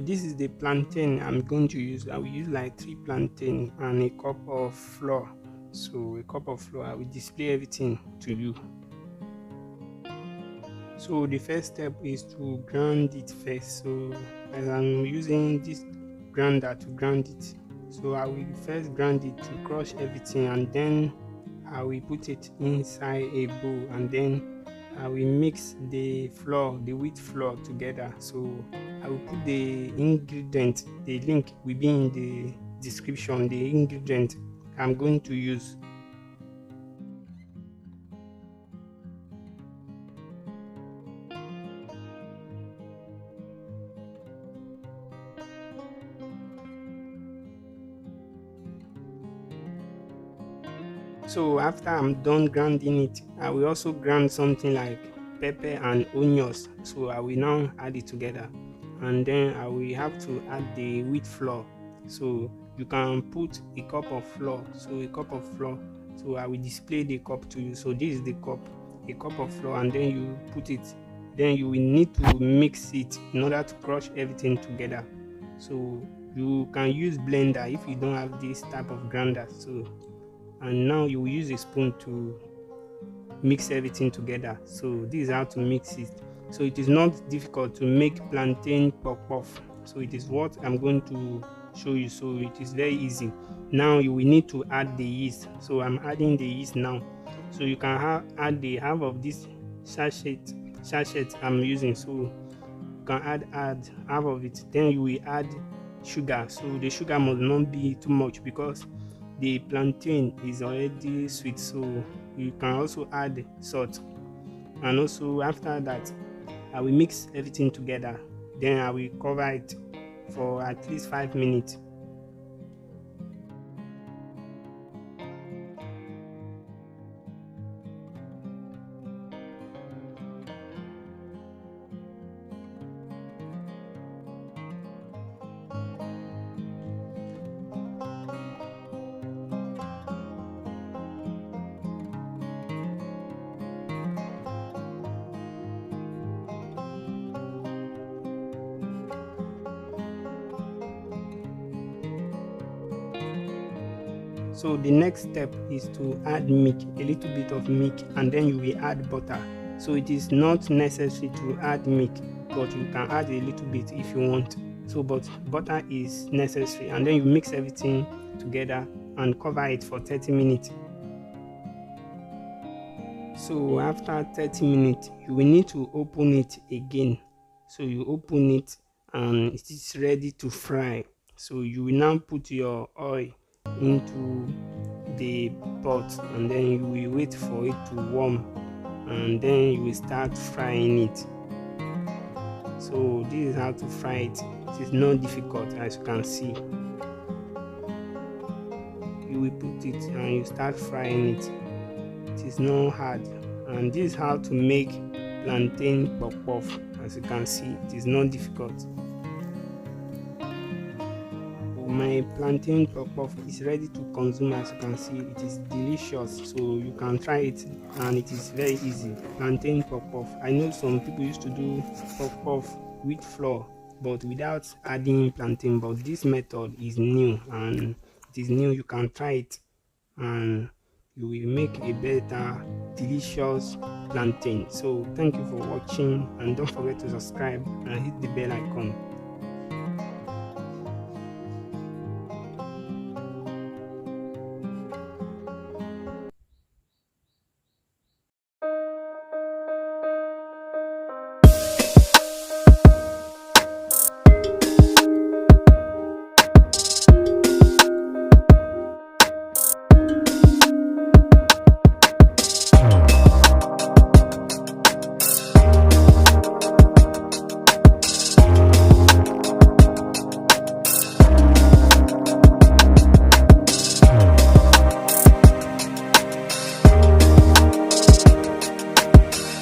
this is the plantain I'm going to use. I will use like 3 plantain and a cup of flour. So a cup of flour, I will display everything to you. So the first step is to grind it first. So as I'm using this grinder to grind it, so I will first grind it to crush everything, and then I will put it inside a bowl, and then I will mix the flour, the wheat flour together. So I will put the ingredient, the link will be in the description, the ingredient I'm going to use. So after I'm done grinding it, I will also grind something like pepper and onions. So I will now add it together, and then I will have to add the wheat flour. So you can put a cup of flour. So a cup of flour. So I will display the cup to you. So this is the cup, a cup of flour, and then you put it. Then you will need to mix it in order to crush everything together. So you can use blender if you don't have this type of grinder. So and now you will use a spoon to mix everything together. So this is how to mix it. So it is not difficult to make plantain puff puff. So it is what I'm going to show you. So it is very easy. Now you will need to add the yeast. So I'm adding the yeast now. So you can add the half of this sachet I'm using. So you can add half of it. Then you will add sugar. So the sugar must not be too much because the plantain is already sweet. So you can also add salt. And also after that, I will mix everything together. Then I will cover it for at least 5 minutes. So the next step is to add milk, a little bit of milk, and then you will add butter. So it is not necessary to add milk, but you can add a little bit if you want. So but butter is necessary, and then you mix everything together and cover it for 30 minutes. So after 30 minutes, you will need to open it again. So you open it and it is ready to fry. So you will now put your oil into the pot, and then you will wait for it to warm, and then you will start frying it. So this is how to fry it. It is not difficult, as you can see. You will put it and you start frying it. It is not hard, and this is how to make plantain puff puff. As you can see, it is not difficult. My plantain puff puff is ready to consume. As you can see, it is delicious, so you can try it, and it is very easy. Plantain puff puff. I know some people used to do puff puff with flour but without adding plantain, but this method is new, and it is new. You can try it and you will make a better delicious plantain. So thank you for watching, and don't forget to subscribe and hit the bell icon.